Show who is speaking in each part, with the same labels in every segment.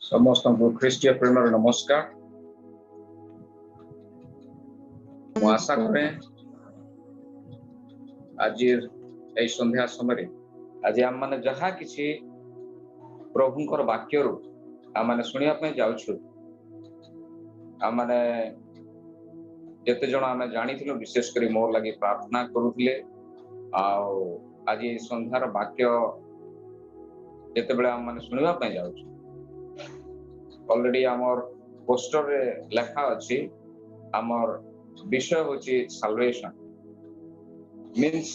Speaker 1: समस्त ख्रीष्टीय प्रेम नमस्कार। आशा करें आज संध्या समय आज आम मैंने जहाँ किसी प्रभुंकर वाक्य आम शुणा जाऊँ आम जिते जन आम जानी विशेष कर मोर लगी प्रार्थना करुले आज संध्यार वाक्य जिते बड़े आम मैंने शुणा जाऊँ ऑलरेडी आमर पोस्टर रे लिखा अच्छी आमर विषय होची साल्वेशन मीन्स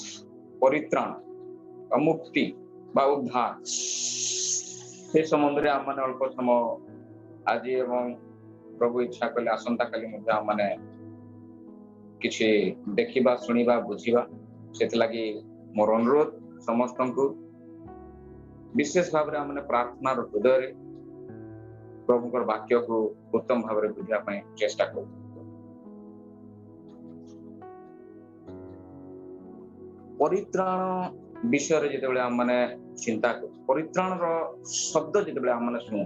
Speaker 1: परित्राण मुक्ति बा उद्धार से संबंध आम मैंने अल्प समय आज एवं प्रभु इच्छा कले आसंता काली आम मैंने किसी देखा शुणा बुझा से लगी मोर अनुरोध समस्त को विशेष भाव में आम प्रार्थना हृदय प्रभुकर वाक्य को उत्तम भाव में बुझापी चेष्टा कर परित्राण विषय जिते आम मैंने चिंता कर परित्राण शब्द जिते आम मैंने शुणु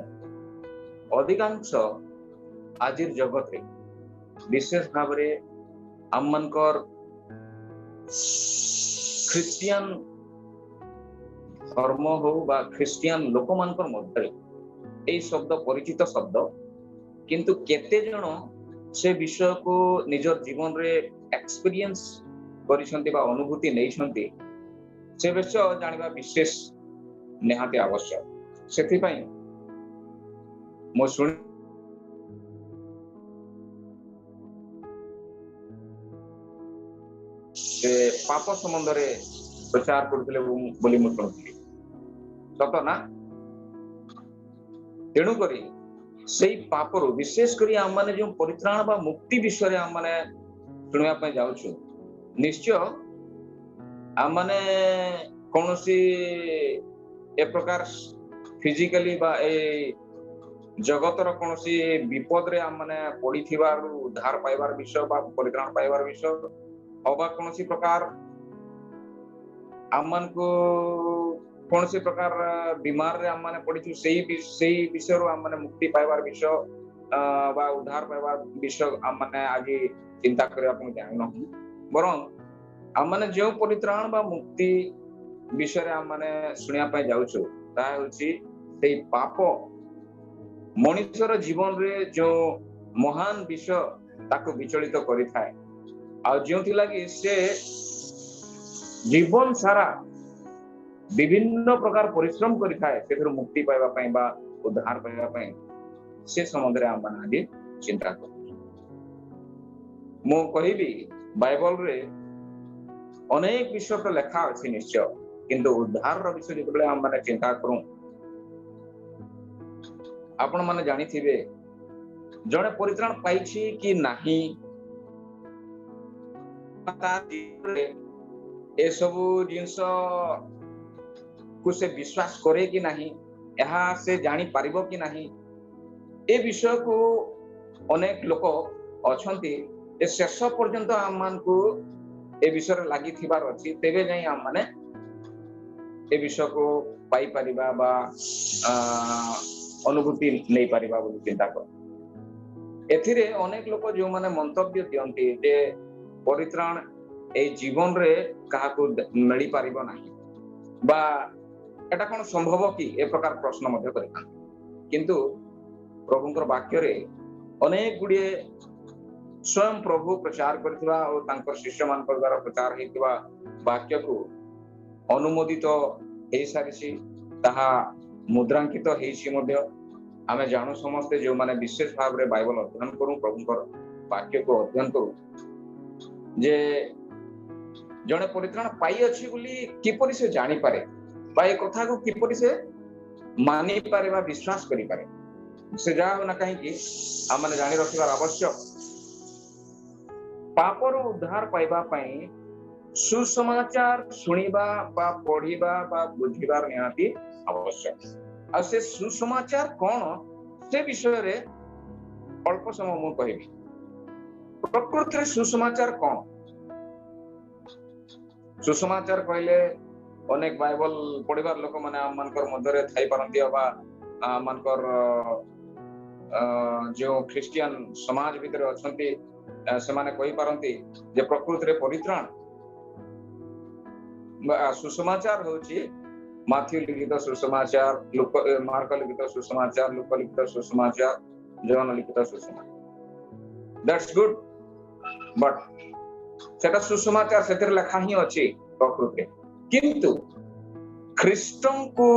Speaker 1: अधिकांश आज जगत रे विशेष भाव में आम मनकर ख्रिस्टियन धर्म हो बा ख्रिस्टियन लोक मानकर मध्य यही शब्द परिचित शब्द किंतु केते जन से विषय को निजर जीवन रे एक्सपीरियंस करिसंती बा अनुभूति नैसंती से विषय जानिबा विशेष निहाती आवश्यक सेथि पई मो सुन से पाप संबंध रे प्रचार करथिले बोली मु सुनथि सत ना तेणु करी से पापर विशेष करी आम माने जो परित्राण बा मुक्ति विषय आम माने शुणा पे जाउछु निश्चय आम माने कोनोसी ए प्रकार फिजिकली बा ए जगतर कोनोसी विपद रे आम माने पड़ी थिबार उद्धार पाइबार विषय बा परित्राण पाइबार विषय अबा कोनोसी प्रकार आम मान को कौन से प्रकार बीमार रे आम माने पड़ी सही विषय आम माने मुक्ति पाइबार विषय बा उद्धार पाइबार विषय आम माने आज चिंता करबा को जान बरं आम माने जो परित्राण बा मुक्ति विषय आम माने सुनिया पाए जाउछु ता होछि सेही पाप मनुष्यर जीवन रे जो महान विषय ताको विचलित करि थाए आ जोथि लागि से जीवन सारा विभिन्न प्रकार परिश्रम करिथाए से मुक्ति पाइबा पई बा उद्धार पाइबा पई से संबंध रे आम माने आज चिंता कर मो कहिबी बाइबल रे अनेक विषय तो लिखा अछि निश्चय किंतु उद्धार रो विषय जेबे आम माने चिंता करू आपण माने जानि थिबे जणे परित्राण पाइछि कि नाही ता ए सबु जिंस को से विश्वास करे कि नहीं यहाँ से जानी पारिबो कि नहीं ए विषय को अनेक लोक अछंती ए शेष पर्यंत आम मान को ए विषय लगी थिबार अछि तेबे जाई आम माने ए विषय को पाई परिबा बा अनुभूति नै परिबा बोली चिंता कर एथिरे अनेक लोक जो माने मंतव्य दियंती जे परित्राण ए जीवन रे काहा को मिली पारिबो नाही बा एटा कोन संभव कि ए प्रकार प्रश्न मध्य करिता किंतु प्रभुंकर वाक्य रे अनेक गुडिए स्वयं प्रभु प्रचार करथिबा और तांकर शिष्य मान द्वारा प्रचार हेतिबा वाक्य को अनुमोदित हे सारिसी ताहा मुद्रांकित हेछि मध्य आमे जानु समस्त जो माने विशेष भाव रे बाइबल अध्ययन करू प्रभुंकर वाक्य को अध्ययन करू जे जने परित्राण पाई अछि बोली किपरि से जानि पारे बा ए कथा को किपरि से मानि पारे बा विश्वास करि पारे से जाओ ना कहीं कि हम माने जानि रखिबार आवश्यक पापर उद्धार पाइबा पई सुसमाचार सुनिबा बा पढिबा बा बुझिबार निहाती आवश्यक आ से सुसमाचार कोन से विषय रे अल्प समय मु कहिबी प्रकृति रे सुसमाचार कोन सुसमाचार कहले अनेक बाइबल पढ़िबार लोक माने मानकर मध्य रे थाई पारंती बा मानकर जो ख्रिस्टियन समाज भितर अछंती सेमाने कहि पारंती जे प्रकृति रे परित्राण सुसमाचार होची माथ्यू लिखित सुसमाचार, मार्क लिखित सुसमाचार, लूका लिखित सुसमाचार, जॉन लिखित सुसमाचार। दैट्स गुड, बट सेटा सुसमाचार सेतिर लेखा ही अछि प्रकृति। किंतु ख्रिस्टन को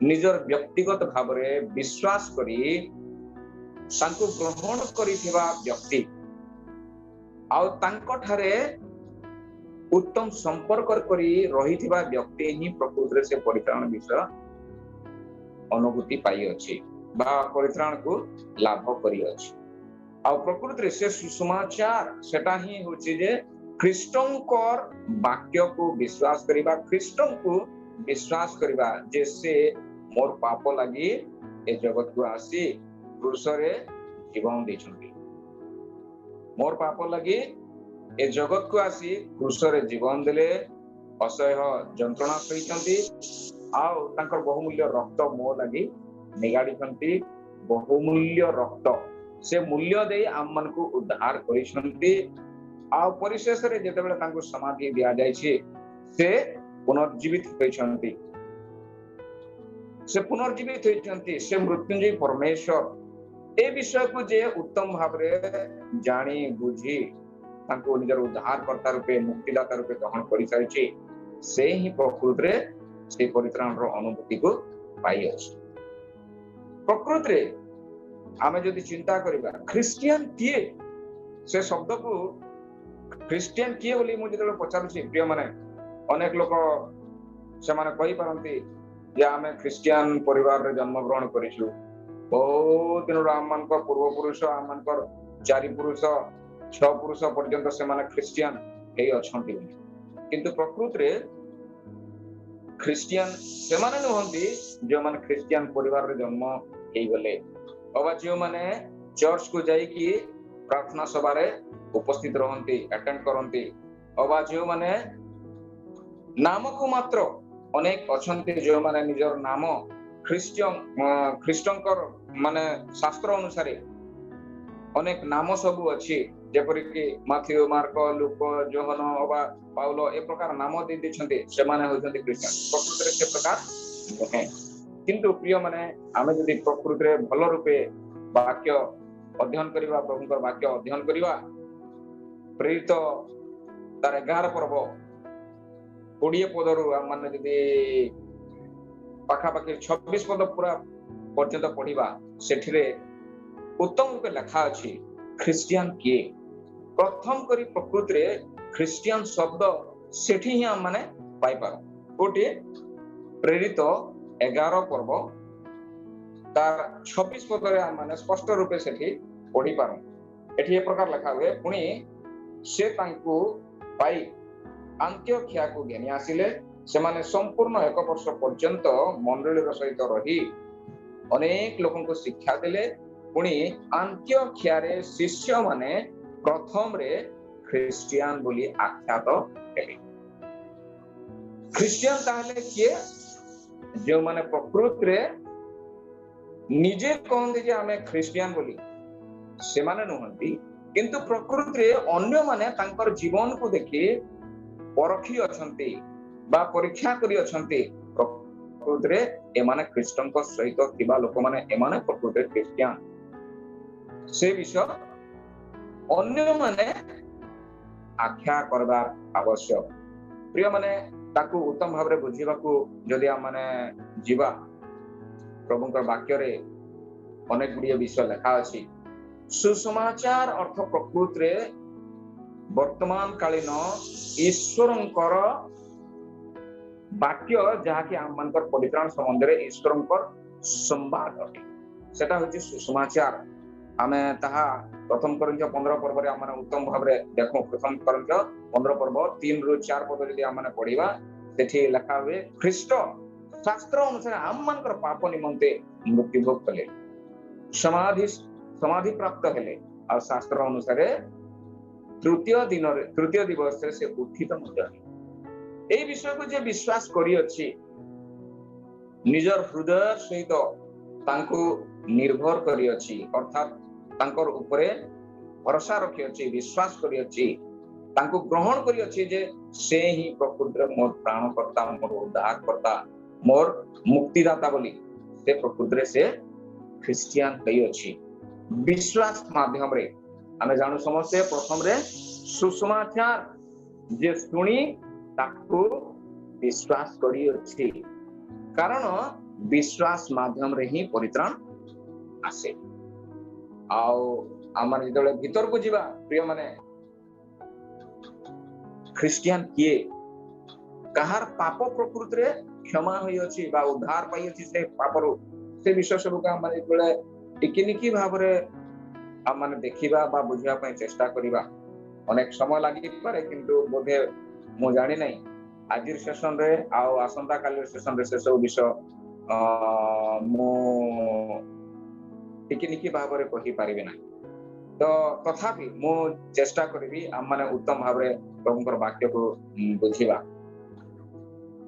Speaker 1: निजर व्यक्तिगत भाव रे विश्वास करी तांको ग्रहण करिथिबा व्यक्ति आउ तांको ठारे उत्तम संपर्क करी रहिथिबा व्यक्ति ही प्रकृति रे से परित्राण विषय अनुभूति पाई अछि बा परित्राण को लाभ करी अछि। आ प्रकृति रे से सुसमाचार सेटा ही होछि जे ख्रिस्टन कोर वाक्य को विश्वास करिबा, ख्रिस्टन को विश्वास करिबा जे से मोर पाप लागि ए जगत को आसी क्रूस रे जीवन दैछंती, मोर पाप लागि ए जगत को आसी क्रूस रे जीवन देले, असह्य जंत्रणा सहिचंती आउ तांकर बहुमूल्य रक्त मो लागि निगाडिछंती। बहुमूल्य रक्त से मूल्य दे आम मन को उद्धार करिछंती। आ परिशेष रे जेतेबेले तांको समाधि दिया जाय छै से पुनर्जीवित होइछंती, से पुनर्जीवित होइछंती, से मृत्युंजय परमेश्वर ए विषय को जे उत्तम भाव रे जानी बुझी तांको निजर उद्धारकर्ता रूपे मुक्तिदाता रूपे ग्रहण करि सारिछि, से ही प्रकृति रे से परित्राण रो अनुभूति को पाई अछि। प्रकृति रे आमे जदि चिंता करिबा ख्रिस्टियन किए, से शब्द को ख्रिस्टियन किए बोली मु जेतेबेले पचारुछि प्रिय माने अनेक लोक से माने कहि पारंती जे आमे ख्रिस्टियन परिवार रे जन्म ग्रहण करिछु, बहुत दिन आम मानकर पूर्व पुरुष आम मानकर 4 पुरुष 6 पुरुष पर्यंत से माने ख्रिस्टियन हे अछंती। किंतु प्रकृति रे ख्रिस्टियन से माने नहंती जो माने ख्रिस्टियन परिवार रे जन्म हेई गले अबा जो माने चर्च को जाई कि प्रार्थना सभा रे उपस्थित रहंती, अटेंड करंती, अबा जो माने नाम को मात्र अनेक अछंती जो माने निजर नाम ख्रिस्टन माने शास्त्र अनुसार अनेक नाम सब अच्छी जेपरि कि माथ्यू, मार्क, लूक, जोहन अबा पाउल ए प्रकार नाम दे दिछंती, से माने होइछंती ख्रिस्टियन। प्रकृति रे से प्रकार नहे। किंतु प्रिय माने आमे जदि प्रकृति रे भल रूपे वाक्य अध्ययन करिबा, प्रभुकर वाक्य अध्ययन करिबा, प्रेरित तार 11 पर्व 20 पदरु माने जदि पाखापाखि 26 पद पूरा पर्यंत पढ़िबा, सेठिरे उत्तम रूपे लिखा अछि ख्रिस्टियन किए। प्रथम करी प्रकृति रे ख्रिस्टियन शब्द सेठी ही हम माने पाई पार। कोटी प्रेरित 11 पर्व तार 26 पद रे हम माने स्पष्ट रूपे सेठी पढ़ी पार। एठी ए प्रकार लिखा हुए, पुणी से तांकु पाई अंत्योख्या को घेनी आसिले, से माने संपूर्ण 1 वर्ष पर्यंत मंडली सहित रही अनेक लोगों को शिक्षा देले। पुणी अंत्योख्या रे शिष्य माने प्रथम रे ख्रिस्टियन बोली आख्यात हेले। ख्रिस्टियन ताहले किए जो माने प्रकृति रे निजे कहंती जे आमे ख्रिस्टियन बोली, से माने नहंती, किंतु प्रकृति रे अन्य माने तांकर जीवन को देखि परखी अछंती बा परीक्षा करी अछंती। प्रकृति रे एमाने ख्रिस्टन को सहित थिबा लोक माने एमाने प्रकृति रे ख्रिस्टियन, से विषय अन्य माने आख्या करबा आवश्यक। प्रिय माने ताकू उत्तम भाव रे बुझिबा को जदि हम माने जीवा, प्रभुकर वाक्य रे अनेक गुडिया विषय लिखा अछि। सुसमाचार अर्थ प्रकृति रे वर्तमान कालीन ईश्वरंकर वाक्य जहा कि आम मानकर परित्राण संबंध रे ईश्वरंकर संवाद अटे, सेटा होछि सुसमाचार। आमे ताहा प्रथम कोरिन्थ 15 पर्व रे आम उत्तम भाव रे देखो। प्रथम कोरिन्थ 15 पर्व 3 रु 4 पद जदि आम पढ़िबा, सेठी लिखा हुए ख्रीष्ट शास्त्र अनुसार आम मानकर पाप निमंते मृत्यु भोग कले, समाधि प्राप्त हेले, आ शास्त्र अनुसार तृतीय दिवस से उत्थित मध्य। ए विषय को जे विश्वास करी अछि निजर हृदय सहित तांको निर्भर करी अछि अर्थात तांकर उपरे भरोसा रखी अछि विश्वास करी अछि तांको ग्रहण करी अछि जे से ही प्रकृति मोर प्राणकर्ता मोर उद्धारकर्ता मोर मुक्तिदाता बोली से प्रकृति से ख्रिस्टियन कई अछि विश्वास माध्यम रे आमे जानू समस्ते प्रथम रे सुसमाचार जे सुनी ताको विश्वास करी अछि कारण विश्वास माध्यम रे ही परित्राण आसे आउ आमर जेतले भीतर को जीवा प्रिय माने ख्रिस्टियन किए कहार पाप प्रकृति रे क्षमा होई अछि बा उद्धार पाई अछि से पापरो से विषय सब का माने जेतले टिकिनिकी भाव रे आ माने देखिबा बा बुझिया पय चेष्टा करिबा अनेक समय लागि पारे किंतु बोधे मो जानि नै आजिर सेशन रे आउ आसंता काल सेशन रे से सब विषय मो टिकिनिकी भाव रे कहि पारिबे ना तो तथापि मो चेष्टा करिबी आ माने उत्तम भाव रे प्रभुकर वाक्य को बुझिबा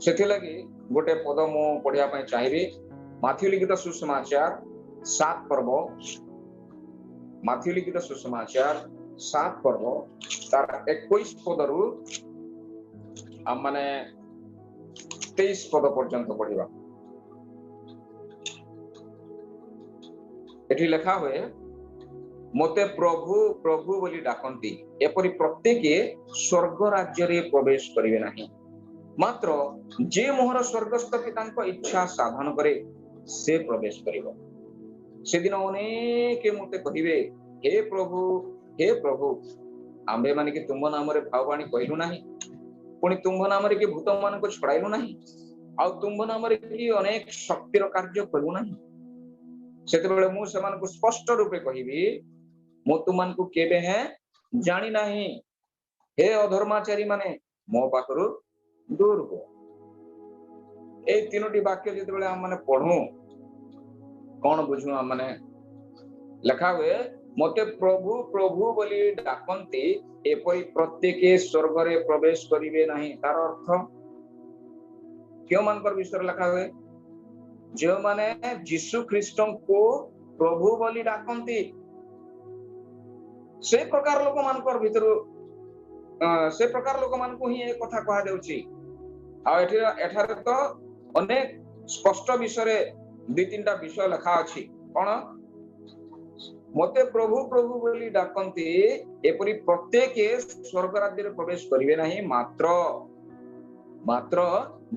Speaker 1: सेथि लगी गोटे पद मो पढिया पय चाहिबी माथ्यू लिखित सुसमाचार 7 पर्व माथ्यू लिखित सुसमाचार 7 पर्व तार 21 पदरु आ माने 23 पद पर्यंत पढिबा एठी लिखा हुए मोते प्रभु प्रभु बोली डाकंती एपरि प्रत्येके स्वर्ग राज्य रे प्रवेश करिवे नाही मात्र जे मोहर स्वर्गस्थ पितांक इच्छा साधन करे से प्रवेश करिवो सेदिन अनेके मोते कहिवे हे प्रभु आंबे माने कि तुम नाम रे भाववाणी कहलु नाही पुनी तुम नाम रे कि भूत मान को छड़ाइलु नाही आ तुम नाम रे कि अनेक शक्तिर कार्य करू नाही सेते बेले मु समान को स्पष्ट रूपे कहिबी मो तुमान को केबे है जानी नाही हे अधर्माचारी माने मो पाखरु दूर हो ए तीनोटी वाक्य जेते बेले हम माने पढू कोन बुझू हम माने लिखा हुए मोते प्रभु प्रभु बोली डाकंती एपरि प्रत्येके स्वर्ग रे प्रवेश करिवे नाही तार अर्थ क्यों मानकर विषय लिखा हुए जो माने यीशु ख्रिस्टन को प्रभु बोली डाकंती से प्रकार लोक मानकर भीतर से प्रकार लोक मान को ही एक कथा कहा जाउची आ एठारे तो अनेक स्पष्ट विषय रे दि तीनटा विषय लिखा अछि कोन मोते प्रभु प्रभु बोली डाकंती एपरि प्रत्येके स्वर्ग राज्य रे प्रवेश करिवे नाही मात्र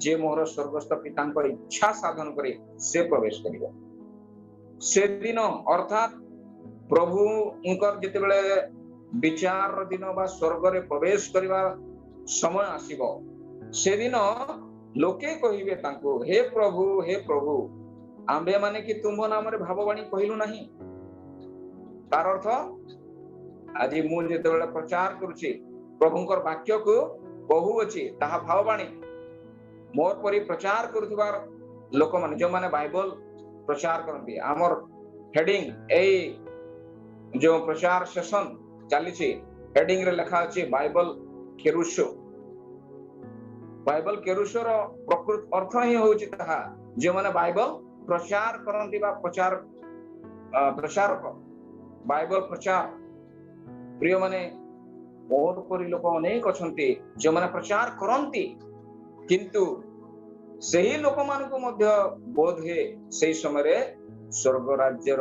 Speaker 1: जे मोहर स्वर्गस्थ पितांक इच्छा साधन करे से प्रवेश करिवो से दिन अर्थात प्रभु उनकर जेते बेले विचार दिन बा स्वर्ग रे प्रवेश करिवा समय आसीबो से दिन लोके कहिबे तांको हे प्रभु आंबे माने कि तुम नाम रे भाववाणी कहिलु नाही तार अर्थ आज मु जेते बेले प्रचार करूची प्रभुंकर वाक्य को कहू अछि ताहा भाववाणी मोर परि प्रचार करूथिबार लोक माने जो माने बाइबल प्रचार करंती हमर हेडिंग ए जो प्रचार सेशन चली छी हेडिंग रे लिखा अछि बाइबल केरुशो रो प्रकृत अर्थ ही होउची ताहा जे माने बाइबल प्रचार करंती बा प्रचारक बाइबल प्रचार प्रिय माने मोर परि लोक अनेक अछंती जे माने प्रचार करंती किंतु सही लोक मान को मध्य बोध है सही समय रे स्वर्ग राज्यर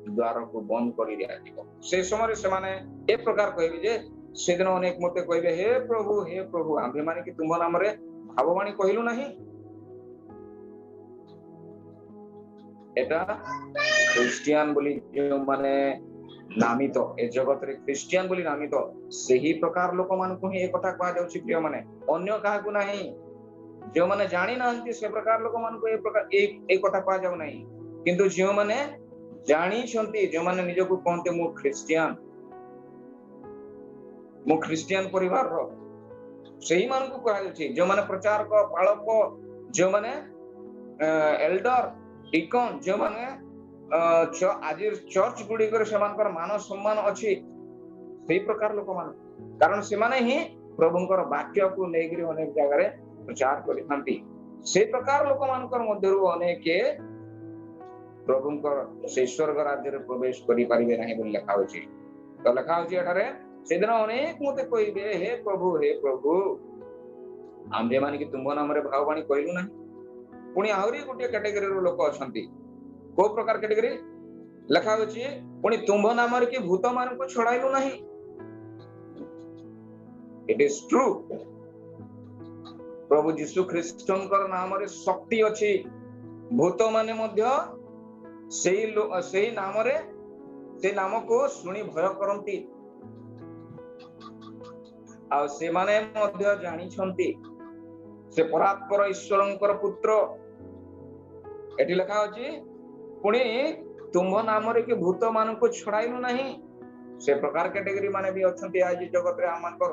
Speaker 1: द्वार को बंद कर दिया दिबो से समय रे से माने ए प्रकार कहबी जे सेदिन अनेक मते कहबे हे प्रभु आंबे माने कि तुम नाम रे भाववाणी कहिलु नाही एटा क्रिश्चियन बोली जो माने नामित ए जगत रे क्रिश्चियन बोली नामित सही प्रकार लोक मान को ही ए कथा कहा जाउची प्रिय माने अन्य काहा को नाही जो माने जानी नांती से प्रकार लोक मान को ए प्रकार एक कथा कहा जाउ नाही किंतु जो माने जानी छंती जो माने निज को कहते मु क्रिश्चियन परिवार रो सही मान को कहा जाउची जो माने प्रचारक पालक जो माने एल्डर डिकन जो माने आज चर्च गुडी करे समानकर मान सम्मान अछि सही प्रकार लोक मान कारण से माने ही प्रभुंकर वाक्य को लेगिरी अनेक जगह रे प्रचार करिथांती से प्रकार लोक मानकर मध्यरु अनेके प्रभुंकर से स्वर्ग राज्य रे प्रवेश करि परिबे नाही बोली लिखा होची। तो लिखा होची एठारे सेदिन अनेक मते कहिबे हे प्रभु आम्भे माने कि तुम नाम रे भाववाणी कहलु ना। पुणी आहरी गोटे कैटेगरी रो लोक अछंती को प्रकार कैटेगरी लिखा होची पुणी तुम नाम रे कि भूत मान को छड़ाइलु नाही। इट इज ट्रू प्रभु यीशु ख्रिस्टनकर नाम रे शक्ति अछि। भूत माने मध्य सेही नाम रे से नाम को सुनी भय करंती आ से माने मध्य जानि छंती से परात्पर ईश्वरंकर पुत्र। एठी लिखा अछि पुणी तुम नाम रे कि भूत मान को छड़ाइलु नाही। से प्रकार कैटेगरी माने भी अछंती आज जगत रे आमानकर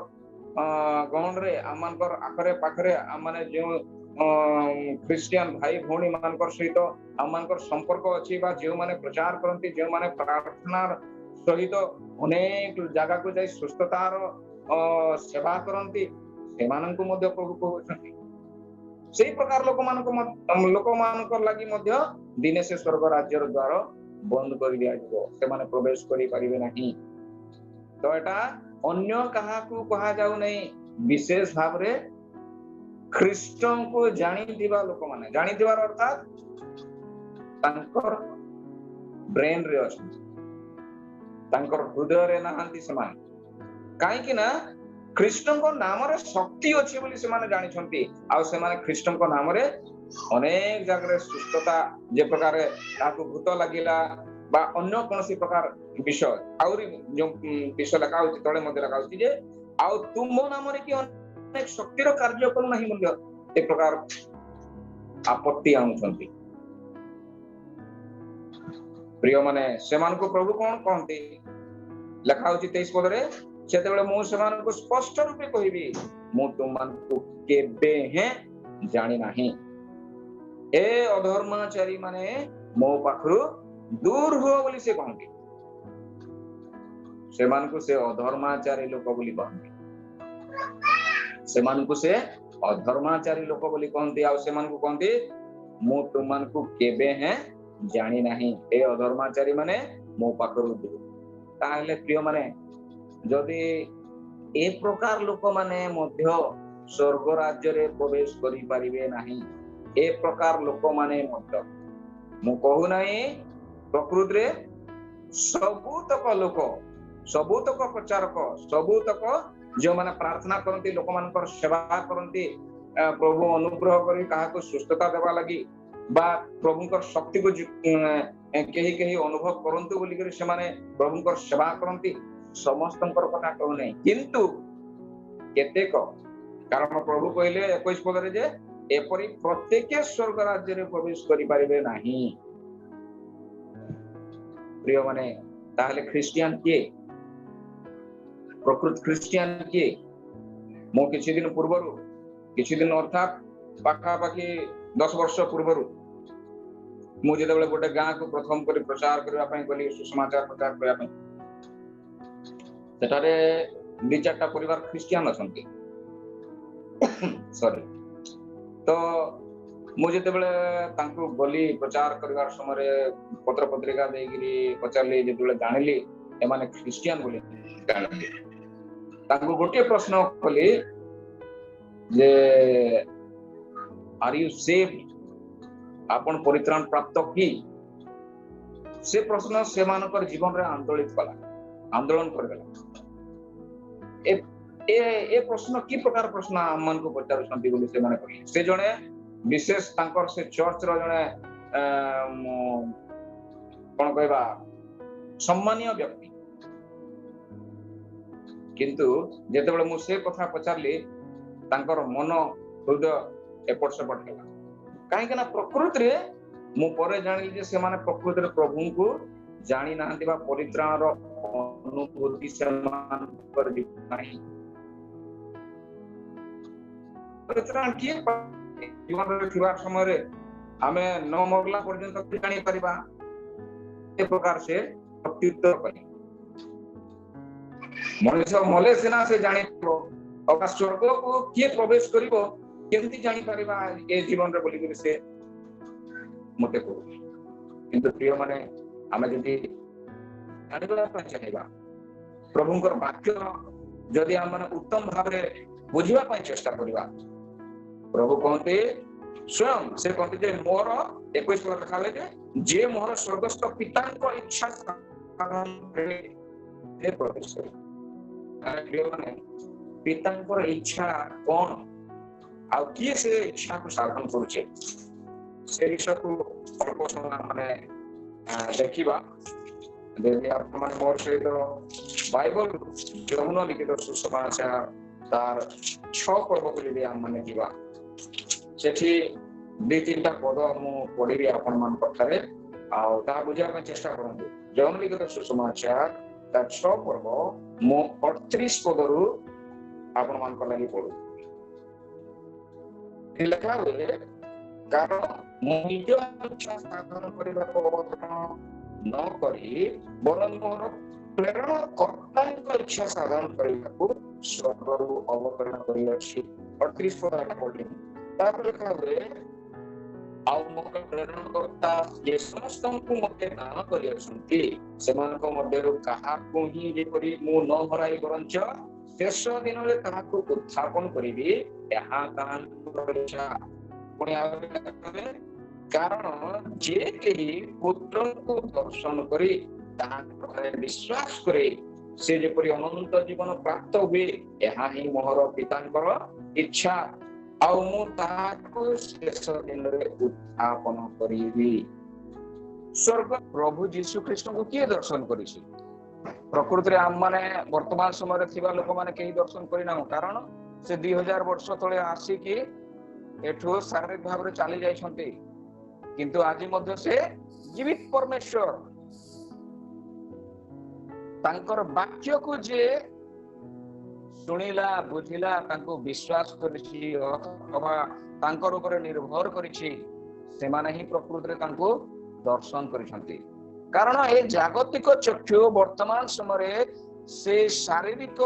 Speaker 1: गहन रे आमानकर आखरे पाखरे आमाने जो क्रिश्चियन भाई भौणी मानकर सहित आमानकर संपर्क अछि बा जे माने प्रचार करंती जे माने प्रार्थना सहित अनेक जगह को जाई सुस्थतार सेवा करंती से माननको मध्य प्रभु कहउछंती। सेही प्रकार लोक मानकर लागि मध्य दिने से स्वर्ग राज्यर द्वार बंद कर दिया जिवो से माने प्रवेश करि परिबे नाही। तो एटा अन्य कहा को कहा जाउ नहीं विशेष भाव रे ख्रिस्टन को जानी दिबा लोक माने जानी दिबार अर्थात तांकर ब्रेन रे अछि तांकर हृदय रे नाहंती समान काहे कि ना ख्रिस्टन को नाम रे शक्ति अछि बोली से माने जानि छंती। आ से माने ख्रिस्टन को नाम रे अनेक जगह रे सुस्थता जे प्रकार ताको भूत लागिला बा अन्य कोनसी प्रकार विषय आउरी जो विषय लगा होती तळे मध्ये लगा होती जे आउ तुम नाम रे कि अनेक शक्तिर कार्य करू नाही मध्य एक प्रकार आपत्ति आउछंती। प्रिय माने सेमान को प्रभु कोन कहंती लिखा होची 23 पद रे सेतेबेले मो सेमान को स्पष्ट रूपे कहिबी मो तुमान को केबे हे जानि नाही। ए अधर्माचारी माने मो पाखरु दूर हो बोली से कहंती। सेमान को से अधर्माचारी लोक बोली कहंती सेमान को से अधर्माचारी लोक बोली कहंती आ सेमान को कहंती मो तुमान को केबे हे जानि नाही। ए अधर्माचारी माने मो पाखरु दूर। ताहले प्रिय माने जदि ए प्रकार लोक माने मध्य स्वर्ग राज्य रे प्रवेश करि परिबे नाही ए प्रकार लोक माने मध्य मु कहू नाही प्रकृति रे सबुतक लोक सबुतक प्रचारक सबुतक जो माने प्रार्थना करंती लोक मानकर सेवा करंती प्रभु अनुग्रह करी काहा को सुस्थता देबा लागि बा प्रभुकर शक्ति को केही केही अनुभव करंतु बोली करी से माने प्रभुकर सेवा करंती समस्तंकर कथा कहू नै किंतु केतेक कारण प्रभु कहले 21 पद रे जे एपरि प्रत्येक स्वर्ग राज्य रे प्रवेश करि परिबे नाही। प्रिय माने ताहले क्रिश्चियन के प्रकृत क्रिश्चियन के मो किछि दिन पूर्वरु किछि दिन अर्थात पाखा पाखी 10 वर्ष पूर्वरु मु जेतेबेले गोटे गां को प्रथम करी प्रचार करबा पई गली सुसमाचार प्रचार करबा पई सेटारे 2-4टा परिवार क्रिश्चियन अछंती सॉरी तो मु जेतेबेले तांको गली प्रचार करबार समय पत्र पत्रिका देगिरी पचारली जेतेबेले जानिली ए माने क्रिश्चियन बोली जानिली तांको गोटे प्रश्न कली जे आर यू सेव्ड आपण परित्राण प्राप्त की से प्रश्न से मानकर जीवन रे आंदोलन करगला ए प्रश्न की प्रकार प्रश्न मन को पचारुछंती बोली से माने कहले से जने विशेष तांकर से चर्च रो जने कोन कहबा सम्मानीय व्यक्ति किंतु जेतेबेले मु से कथा पचारली तांकर मन हृदय एपट सेपट होला काहे कि ना प्रकृति रे मु परे जानिली जे से माने प्रकृति रे प्रभु को जानि नाहंती बा परित्राण रो अनुभूति से मान कर नाही परित्राण की जीवन रे थिबा समय रे हमें न मरला पर्यंत जानि परिबा ए प्रकार से प्रत्युत्तर करी मनुष्य मले सेना से जानि और स्वर्ग को किए प्रवेश करिवो केमती जानि परिबा ए जीवन रे बोली से मते को किंतु प्रिय माने आमे जदि जानिबा ପାଇଁ ଚାହିଁବା प्रभुଙ୍କର वाक्य जदि हम उत्तम भाव बुझा चेष्टा करवा प्रभु कहते स्वयं से कहते जे मोर 21 लिखा है जे मोर स्वर्गस्थ पिता इच्छा साधन करे से प्रवेश करे पिता इच्छा कौन आ किए से इच्छा को साधन करुचे से विषय को अल्प समय माने देखिबा यदि आप मोर सहित बाइबल यौन लिखित सुसमाचार तार 6 पर्व को यदि हम माने जीवा सेठी 2-3टा पद मु पढिबी आपण मान पथरे आ ता बुझा पे चेष्टा करंतु यौन लिखित सुसमाचार तार 6 पर्व मु 38 पदरु आपण मान को लागि पढु लिखा हुए कारण निज इच्छा साधन करबा को अवतरण न करी बरं मोर प्रेरण कर्ता इच्छा साधन करबा को स्वर्गरु अवतरण करि अछि 38 पद पढि तापर लिखा हुए आउ मोर प्रेरण कर्ता जे समस्त को मते दान करि अछंती सेमान को मध्यरु कहा को ही जे करी मु न हराई बरंच शेष दिन रे कहा को उत्थापन करिबी यहा दान इच्छा पुणी कारण जे केही पुत्र को दर्शन करी विश्वास करे से जेपरि अनंत जीवन प्राप्त हुए यहा ही मोहर पितांकर इच्छा आउ मु ताको शेष दिन रे उत्थापन करिबी स्वर्ग प्रभु यीशु कृष्ण को किए दर्शन करिछि प्रकृति रे हम माने वर्तमान समय रे थिबा लोक माने केही दर्शन करिना कारण से 2000 वर्ष तळे आसी कि एठो शारीरिक भाव रे चली जाय छंती किंतु आज मध्य से जीवित परमेश्वर तांकर वाक्य को जे सुनिला बुझिला तांको विश्वास करिछि अथवा तांकर ऊपर निर्भर करिछि से माने ही प्रकृति रे तांको दर्शन करिसंती कारण ए जागतिक चक्षु वर्तमान समय से शारीरिक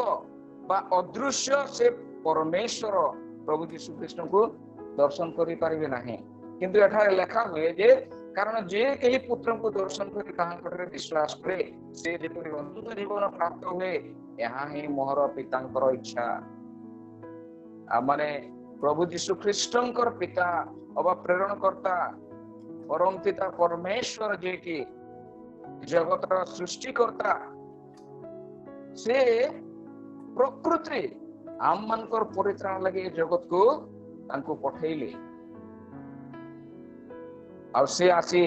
Speaker 1: बा अदृश्य से परमेश्वर प्रभु यीशु कृष्ण को दर्शन करि परिबे नाही किंतु एठा लिखा हुए जे कारण जे कही पुत्र को दर्शन करी तांकर विश्वास करे से जेपरि अनंत जीवन प्राप्त हुए यहा ही मोहर पितांकर इच्छा आ माने प्रभु यीशु कृष्णकर पिता अबा प्रेरण करता परम पिता परमेश्वर जे की जगतर सृष्टि करता से प्रकृति आम मानकर परित्राण लगे जगत को तांको पठेइले आ से आसी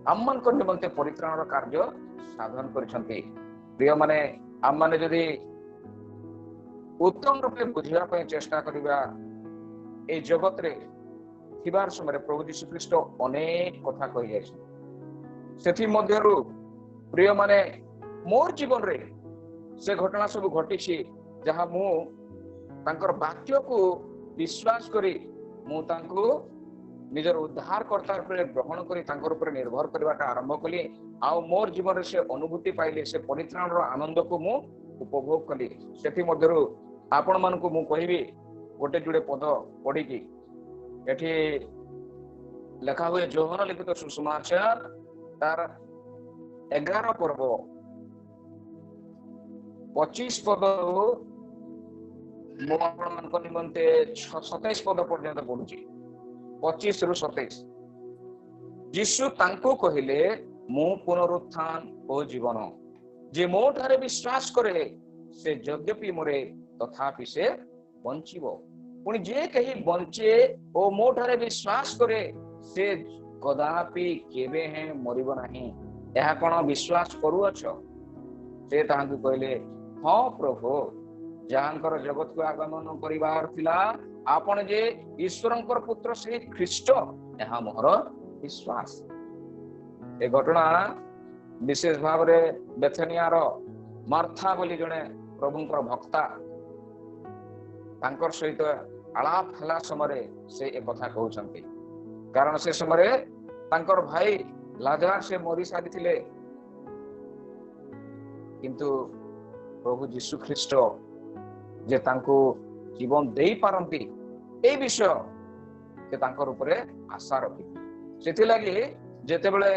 Speaker 1: आम मानकर निमंते परित्राण कार्य साधन करिसंती प्रिय माने आम माने जदि उत्तम रूपे बुझिबा पय चेष्टा करिबा ए जगत रे थिबार समय प्रभु यीशु ख्रीष्ट अनेक कथा कहि जायछ सेथि मध्यरु प्रिय माने मोर जीवन रे से घटना सब घटिछि जहा मु तांकर वाक्य को विश्वास करी मु तांको निजर उद्धार करता ग्रहण करी तांकर ऊपर निर्भर करबाटा आरंभ कली आ मोर जीवन रे से अनुभूति पाइले से परित्राण रो आनंद को मु उपभोग कली सेथि मध्यरु आपण मान को मु कहिबी गोटे जुड़े पद पढ़ी की एठी लिखा हुए जोहन लिखित सुसमाचार तार 11 पर्व 25 पद मु आपण मान को निमंते 27 पद पर्यंत पढुची 25 रु 27 यीशु तांको कहिले मु पुनरुत्थान ओ जीवन जे मो ठारे विश्वास करे से यद्यपि मोरे तथापि से बंचिबो पुणी जे कही बंचे ओ मो ठारे विश्वास करे से कदापि केबे हैं मरिबो नाही एहा कोन विश्वास करू अछो से तांको कहले हां प्रभु जानकर जगत को आगमन परिवार थिला आपण जे ईश्वरंकर पुत्र से ख्रीष्ट एहा मोहर विश्वास ए घटना विशेष भाव रे बेथेनिया रो मार्था बोली जने प्रभुंकर भक्ता तांकर सहित आलाप हला समय से एक कथा कहउछंती कारण से समय तांकर भाई लाजर से मरी सारी थिले किंतु प्रभु यीशु ख्रीष्ट जे तांको जीवन देई पारंती ए विषय से तांकर ऊपर आशा रखी सेति लागि जेते बेले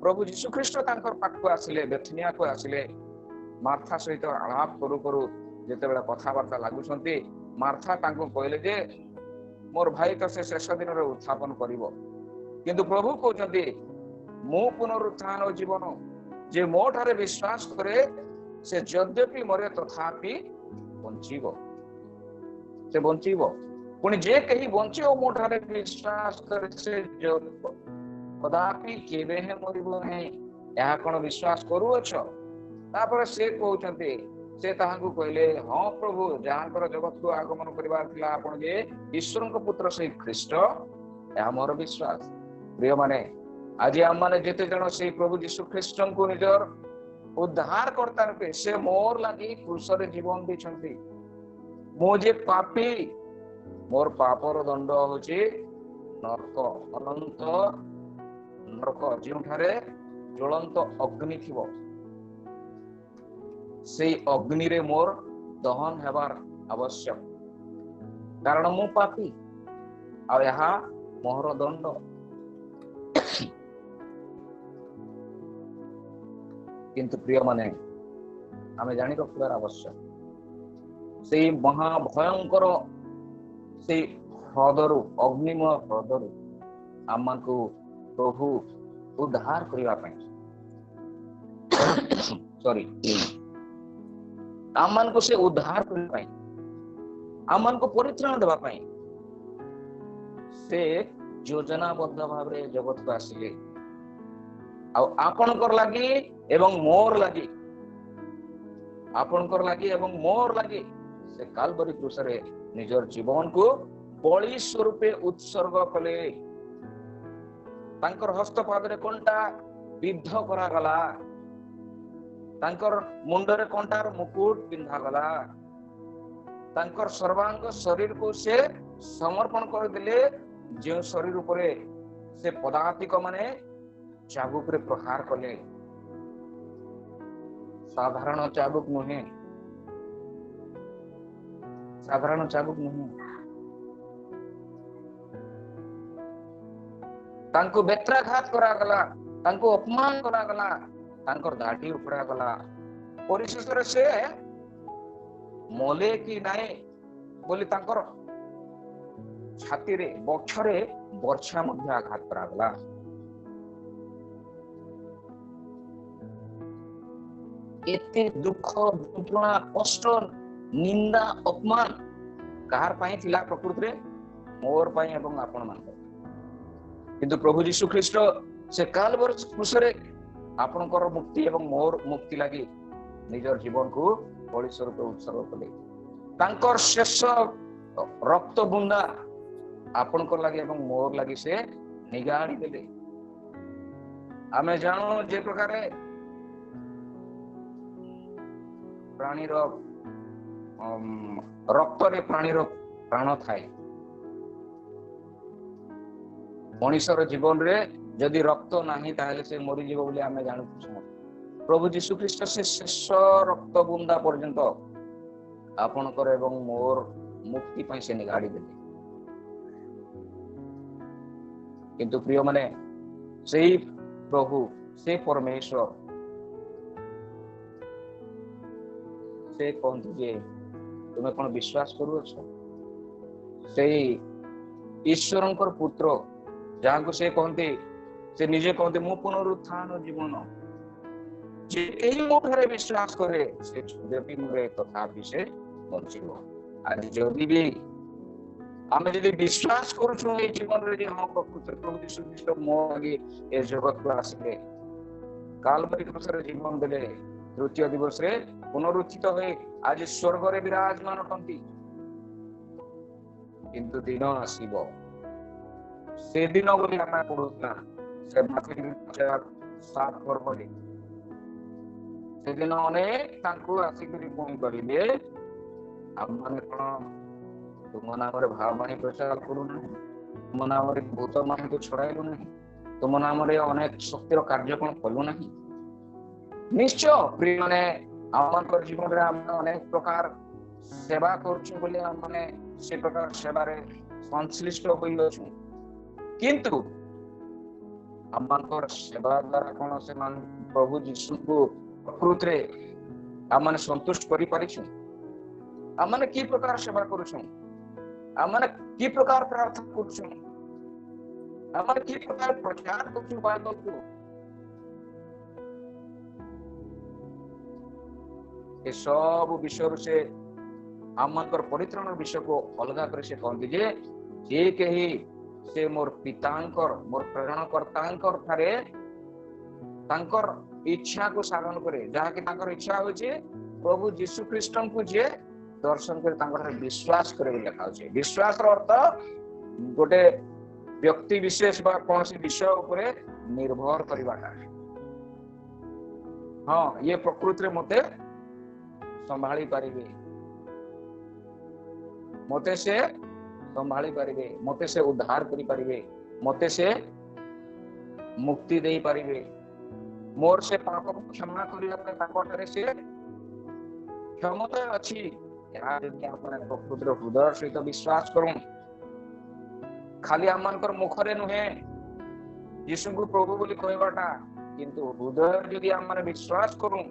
Speaker 1: प्रभु जीशु ख्रीष्ट तांकर पाखु आसिले, बेथनिया को आसिले, मार्था सहित आलाप करू करू जेतेबेला कथाबार्ता लागुछंती, मार्था तांको कहले जे मोर भाई तो से शेष दिन रे उत्थापन करिवो, किंतु प्रभु कहउछंती मो पुनरुत्थान और जीवन, जे मो ठारे विश्वास करे से यद्यपि मरे तथापि बंचीबो, से बंचीबो। पुणी जे कहीं बंचियो मो ठारे विश्वास करे से कदापि केबे हे मरिबो नहीं, या कोन विश्वास करूअछ। तापर से कहउछंती, से ताहाकू कहले हाँ प्रभु, जहाँकर जगत को आगमन करिवार थिला आपण जे ईश्वर को पुत्र से ख्रीष्ट, या मोर विश्वास। प्रिय माने आज आम माने जेते जण से प्रभु यीशु ख्रीष्ट को निजर उद्धार करता रूपे से मोर लागि क्रूस रे जीवन दैछंती। मो जे पापी, मोर पापर दंड होची नरक, अनंत नरक, जोठारे ज्वलंत अग्नि थिबो, से अग्नि रे मोर दहन हेबार आवश्यक, कारण मु पापी आ यहाँ मोहर दंड। किंतु प्रिय माने आमे जानि रखिबार आवश्यक, से महाभयंकर से ह्रदरु, अग्निमय ह्रदरु आमको प्रभु उद्धार करिवा पई, सॉरी, आमन को से उद्धार करिवा पई, आमन को परित्राण देवा पई से योजनाबद्ध भाव रे जगत को आसिले। आपणकर लागि एवं मोर लागि, आपणकर लागि एवं मोर लागि से कालवरी क्रूस रे निजर जीवन को बलि स्वरूपे उत्सर्ग कले। तांकर हस्तपाद रे कंटा विद्ध करा गला, तांकर मुंडरे कंटार मुकुट पिंधा गला, तांकर सर्वांग शरीर को से समर्पण कर दिले, जो शरीर उपरे से पदातिक माने चाबुक रे प्रहार कले। साधारण चाबुक नुहे, साधारण चाबुक नुहे, तांको बेत्राघात करा गला, तांको अपमान करा गला, तांकर दाढ़ी उपड़ा गला। परिशेष रे से मले कि नाय बोली तांकर छाती रे बक्षरे वर्षा मध्य आघात करा गला। एते दुख, यंत्रणा, कष्ट, निंदा, अपमान कहार पाई थिला प्रकृति रे? मोर पाई एवं आपण मान। किंतु प्रभु यीशु ख्रीष्ट से कालवरी क्रूस रे आपणकर मुक्ति एवं मोर मुक्ति लागि निजर जीवन को बलि स्वरूप उत्सर्ग कले। तांकर शेष रक्त बुंदा आपणकर लागि एवं मोर लागि से निगाड़ी देले। आमे जानो जे प्रकारे प्राणी रक्त रे प्राणी प्राण थाए, मनुष्यर जीवन रे जदि रक्त नाही ताहले से मरि जीव बोली आमे जानू। प्रभु यीशु ख्रीष्ट से शेष रक्त बुंदा पर्यंत आपणकर एवं मोर मुक्ति पई से निगाड़ी देले। किंतु प्रिय माने सेही प्रभु, से परमेश्वर से कहते जे तुम कौन विश्वास करूछ? से ईश्वरंकर पुत्र जहाँ को से कहते, से निजे कहते मु पुनरुत्थान और जीवन, जे एही मो ठारे विश्वास करे से यद्यपि मरे तथापि से बंचिबो। आज जदि भी आमे जदि विश्वास करूछु ए जीवन रे जे हम प्रकृति प्रभु यीशु ख्रीष्ट मो लागि ए जगत को आसिले, कालवरी क्रूस रे जीवन देले, तृतीय दिवस रे पुनरुत्थित होई आज स्वर्ग रे विराजमान हंती। किंतु दिन आसीबो, से दिन बोली आमे पढुना से माथि 7 पर्वले से दिन अनेक तांको आसी करी कोन करिले, हम माने कोन तुम नाम रे भाववाणी प्रचार करू ना, तुम नाम रे भूत मान को छड़ाइलु नहीं, तुम नाम रे अनेक शक्तिर कार्य कोन कलु नहीं। निश्चय प्रिय माने आमर जीवन रे हम अनेक प्रकार सेवा करछु बोले हम माने से प्रकार सेवा रे संश्लिष्ट होई अछि। किंतु आमर सेवा द्वारा कौन से प्रभु जीशु को प्रकृत रे आमने संतुष्ट करि पारिछु आमने की प्रकार सेवा करूछु आमने की प्रकार प्रार्थना करूछु आमने की प्रकार प्रचार करूछु बाइबल को ए सब विषय से आमकर परित्राण विषय को अलगा कर से कहते जे कही से मोर पितांकर मोर प्रेरणकर्तांकर ठारे तांकर इच्छा को साधन करे जहा कि तांकर इच्छा होचे प्रभु यीशु ख्रीष्ट को जे दर्शन करे तांकर विश्वास करे लिखा होचे विश्वास रो अर्थ गोटे व्यक्ति विशेष बा कोनसी विषय ऊपर निर्भर करबाटा हां ये प्रकृति रे मते संभाली पारिबे मते से संभाली पारिबे मते से उद्धार करि पारिबे मते से मुक्ति देई पारिबे मोर से पाप क्षमा करिया पे ताकटरे से क्षमता अछि या यदि आपण प्रकृतिर हृदय सहित विश्वास करू खाली आमनकर मुखरे नुहे यीशु को प्रभु बोली कहबाटा किंतु हृदय यदि आमने विश्वास करू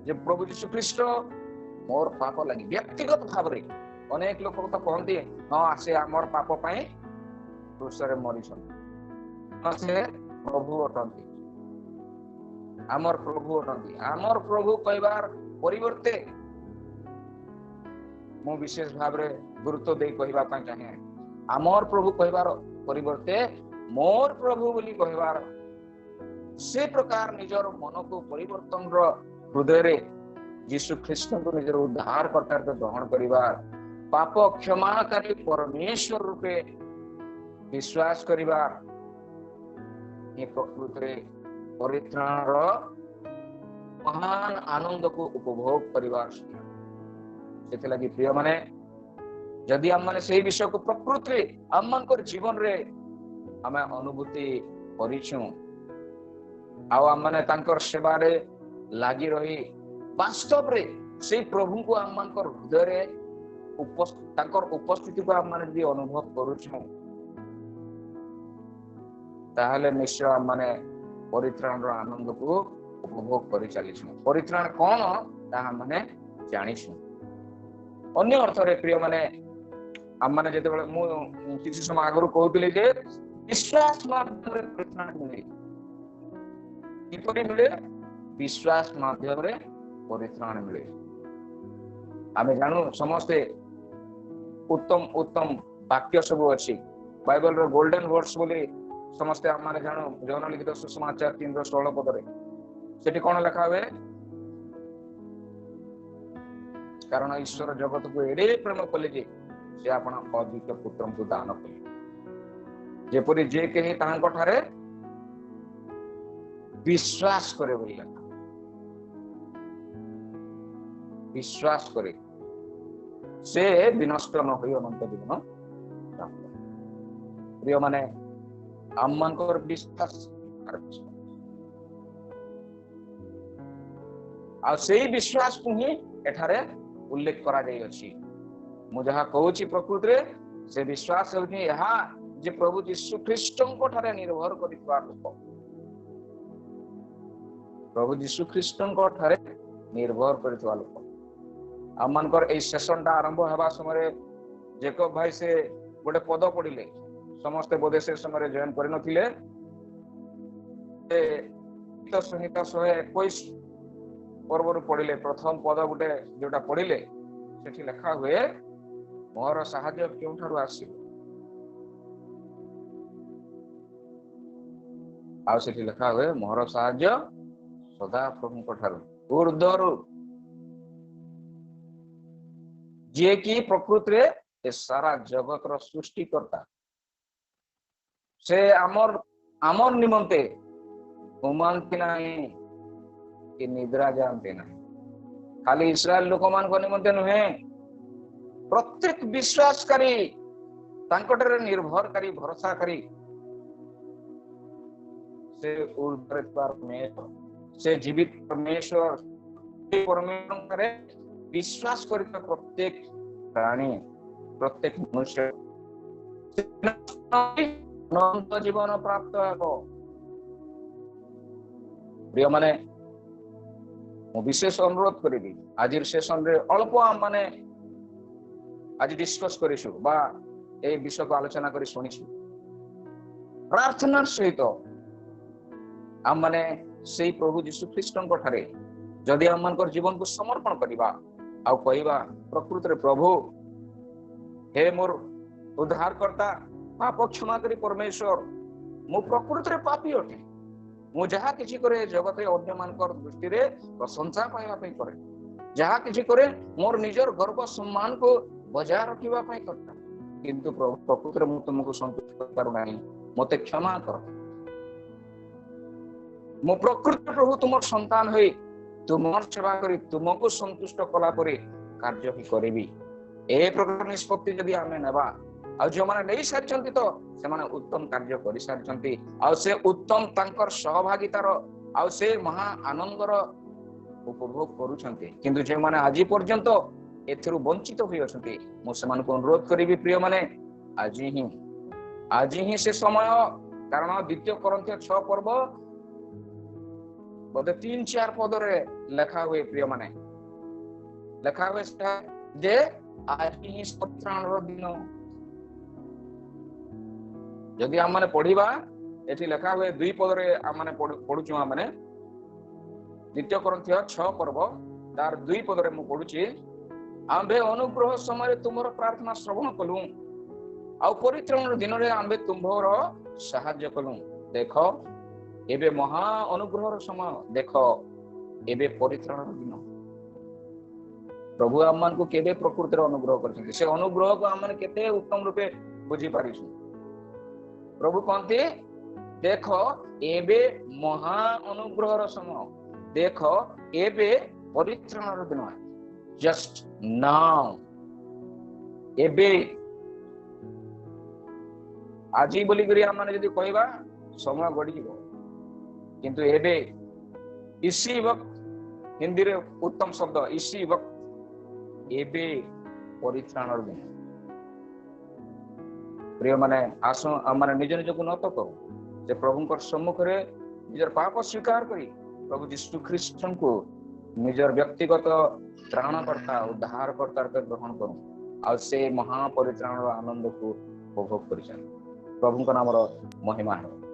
Speaker 1: जे प्रभु यीशु ख्रीष्ट मोर पाप लगी व्यक्तिगत भाव रे अनेक लोक तो कहते हाँ से आमर पाप पाए क्रूसरे मरीछन से प्रभु अटंती आमर प्रभु अटंती आमर प्रभु कहबार परिवर्ते मो विशेष भाव रे गुरुत्व दे कहबा पय चाहे आमर प्रभु कहबार परिवर्ते मोर प्रभु बोली कहबार से प्रकार निजर मन को परिवर्तन रो हृदय रे यीशु ख्रीष्ट को निजर उद्धार करता ग्रहण करिबार पाप क्षमाकारी परमेश्वर रूपे विश्वास करिबार ये प्रकृति रे परित्राण रो महान आनंद को उपभोग करिबार सेते लगी प्रिय माने यदि हम माने सेही विषय को प्रकृति रे हमनकर जीवन रे हमें अनुभूति करिछु आ हम माने तांकर सेवा रे लागी रही वास्तव रे से प्रभु को हमनकर हृदय रे तांकर उपस्थिति को हम माने अनुभव करूछु ताहले निश्चय हम माने परित्राण रो आनंद को उपभोग करि चलिछु परित्राण कोन ता माने जानिछु अन्य अर्थ रे प्रिय माने हम माने जेते बेले मु किछि समय आगरु कहउतली जे विश्वास माध्यम रे परित्राण मिले किपरि मिले विश्वास माध्यम रे परित्राण मिले आमे जानू समस्ते उत्तम उत्तम वाक्य सब अछि बाइबल रो गोल्डन वर्ड्स बोली समस्ते आमाने जानू जौन लिखित सुसमाचार 3:16 पद रे सेठी कोन लिखा हुए कारण ईश्वर जगत को एडे प्रेम कले जे से आपण अद्वितीय पुत्र को दान कले जेपरि जे केही तांको ठारे विश्वास करे बोली विश्वास करे से विनष्ट न होई अनंत जीवन प्राप्त प्रिय माने आमनकर विश्वास आ सेही विश्वास को ही एठारे उल्लेख करा जाई अछि मु जहा कहूची प्रकृति रे से विश्वास होनी यहा जे प्रभु यीशु ख्रीष्ट को ठारे निर्भर करितबा लोक प्रभु यीशु ख्रीष्ट को ठारे निर्भर करितबा लोक आमनकर ए सेशन ता आरंभ हेबा समय जेकब भाई से गोटे पद पढ़िले समस्त बोधे से समय जॉइन करि नथिले तो संहिता 121 पर्व पढ़िले प्रथम पद गोटे जोटा पढ़िले सेठी लिखा हुए मोर सहाय्य केउठारु आसीबो आ सेठी लिखा हुए मोर सहाय्य सदा प्रभु को ठारु ऊर्ध्वरु जे की प्रकृति रे ए सारा जगत रो सृष्टि करता से आमर निमंते घुमांती नहीं कि निद्रा जानते नहीं खाली इस्राएल लोक मान को निमंते नुहे प्रत्येक विश्वासकारी तांकटरे निर्भर करी भरोसा करी से ऊर्ध्व परमेश्वर से जीवित परमेश्वर करे विश्वास करता प्रत्येक प्राणी प्रत्येक मनुष्य ଅନନ୍ତ ଜୀବନ ପ୍ରାପ୍ତ ହେବ। ପ୍ରିୟ ମାନେ, ମୁଁ ବିଶେଷ ଅନୁରୋଧ କରିବି, ଆଜିର ସେସନରେ ଅଳ୍ପ ମାନେ ଆଜି ଡିସ୍କସ୍ କରିଛୁ ବା এই বিষয়କୁ ଆଲୋଚନା କରି ଶୁଣିଛୁ। ପ୍ରାର୍ଥନାର ସହିତ ଆମମାନେ ସେଇ ପ୍ରଭୁ ଯୀଶୁ ଖ୍ରୀଷ୍ଟଙ୍କ ଠାରେ ଯଦି ଆମମାନଙ୍କର ଜୀବନକୁ ସମର୍ପଣ କରିବା ଆଉ କହିବା, ପ୍ରକୃତରେ ପ୍ରଭୁ, ହେ ମୋର ଉଦ୍ଧାରକର୍ତ୍ତା, ପାପ କ୍ଷମା କରି ପରମେଶ୍ୱର, ମୁଁ ପ୍ରକୃତରେ ପାପୀ ଅଟେ। ମୁଁ ଯାହା କିଛି କରେ ଜଗତରେ ଅନ୍ୟମାନଙ୍କର ଦୃଷ୍ଟିରେ ପ୍ରଶଂସା ପାଇବା ପାଇଁ କରେ। ଯାହା କିଛି କରେ ମୋର ନିଜର ଗର୍ବ ସମ୍ମାନକୁ ବଜାୟ ରଖିବା ପାଇଁ କରେ। କିନ୍ତୁ ପ୍ରଭୁ, ପ୍ରକୃତରେ ମୁଁ ତୁମକୁ ସନ୍ତୁଷ୍ଟ କରିପାରୁନାହିଁ, ମୋତେ କ୍ଷମା କର। ମୁଁ ପ୍ରକୃତରେ ପ୍ରଭୁ ତୁମର ସନ୍ତାନ ହୋଇ ତୁମର ସେବା କରି ତୁମକୁ ସନ୍ତୁଷ୍ଟ କଲା ପରେ କାର୍ଯ୍ୟ ହିଁ କରିବି। ଏ ପ୍ରକାର ନିଷ୍ପତ୍ତି ଯଦି ଆମେ ନେବା, ଆଉ ଯେଉଁମାନେ ନେଇ ସାରିଛନ୍ତି ତ ସେମାନେ ଉତ୍ତମ କାର୍ଯ୍ୟ କରିସାରିଛନ୍ତି, ଆଉ ସେ ଉତ୍ତମ ତାଙ୍କର ସହଭାଗିତାର ଆଉ ସେ ମହା ଆନନ୍ଦର ଉପଭୋଗ କରୁଛନ୍ତି। କିନ୍ତୁ ଯେଉଁମାନେ ଆଜି ପର୍ଯ୍ୟନ୍ତ ଏଥିରୁ ବଞ୍ଚିତ ହୋଇ ଅଛନ୍ତି, ମୁଁ ସେମାନଙ୍କୁ ଅନୁରୋଧ କରିବି, ପ୍ରିୟମାନେ, ଆଜି ହିଁ ସେ ସମୟ। କାରଣ 2 କରିନ୍ଥୀୟ 6 ପର୍ବ ବୋଧେ 3-4 ପଦରେ ଲେଖା ହୁଏ, ପ୍ରିୟମାନେ, ଲେଖା ହୁଏ ଯେ ଆଜି ହିଁ ପରିତ୍ରାଣର ଦିନ। ଯଦି ଆମମାନେ ପଢିବା, ଏଠି ଲେଖା ହୁଏ 2 ପଦରେ ଆମମାନେ ପଢୁଛୁ। ଆମମାନେ 2 କରିନ୍ଥୀୟ 6 ପର୍ବ ତାର 2 ପଦରେ ମୁଁ ପଢୁଛି, ଆମ୍ଭେ ଅନୁଗ୍ରହ ସମୟରେ ତୁମର ପ୍ରାର୍ଥନା ଶ୍ରବଣ କଲୁ, ଆଉ ପରିତ୍ରାଣର ଦିନରେ ଆମ୍ଭେ ତୁମ୍ଭର ସାହାଯ୍ୟ କଲୁ। ଦେଖ, ଏବେ ମହା ଅନୁଗ୍ରହର ସମୟ, ଦେଖ ଏବେ ପରିତ୍ରାଣର ଦିନ। ପ୍ରଭୁ ଆମମାନଙ୍କୁ କେବେ ପ୍ରକୃତିରେ ଅନୁଗ୍ରହ କରିଛନ୍ତି, ସେ ଅନୁଗ୍ରହକୁ ଆମମାନେ କେତେ ଉତ୍ତମ ରୂପେ ବୁଝିପାରିଛୁ। ପ୍ରଭୁ କହନ୍ତି, ଦେଖ ଏବେ ମହା ଅନୁଗ୍ରହର ସମୟ, ଦେଖ ଏବେ ପରିତ୍ରାଣର ଦିନ। ଜଷ୍ଟ ନାଉ, ଏବେ। ଆଜି ବୋଲିକରି ଆମମାନେ ଯଦି କହିବା, ସମୟ ଗଡିଯିବ, କିନ୍ତୁ ଏବେ, ଇସି ବକ୍ତ, ହିନ୍ଦୀରେ ଉତ୍ତମ ଶବ୍ଦ ଇସି ବକ୍ତ, ଏବେ ପରିତ୍ରାଣର ଦିନ। ପ୍ରିୟମାନେ, ଆସ ଆମମାନେ ନିଜ ନିଜକୁ ନତ କରୁ, ସେ ପ୍ରଭୁଙ୍କର ସମ୍ମୁଖରେ ନିଜର ପାପ ସ୍ୱୀକାର କରି ପ୍ରଭୁ ଯୀଶୁ ଖ୍ରୀଷ୍ଟଙ୍କୁ ନିଜର ବ୍ୟକ୍ତିଗତ ତ୍ରାଣକର୍ତ୍ତା, ଉଦ୍ଧାରକର୍ତ୍ତା ରୂପେ ଗ୍ରହଣ କରୁ, ଆଉ ସେ ମହାପରିତ୍ରାଣର ଆନନ୍ଦକୁ ଉପଭୋଗ କରିଛନ୍ତି। ପ୍ରଭୁଙ୍କ ନାମର ମହିମା ହେଉ।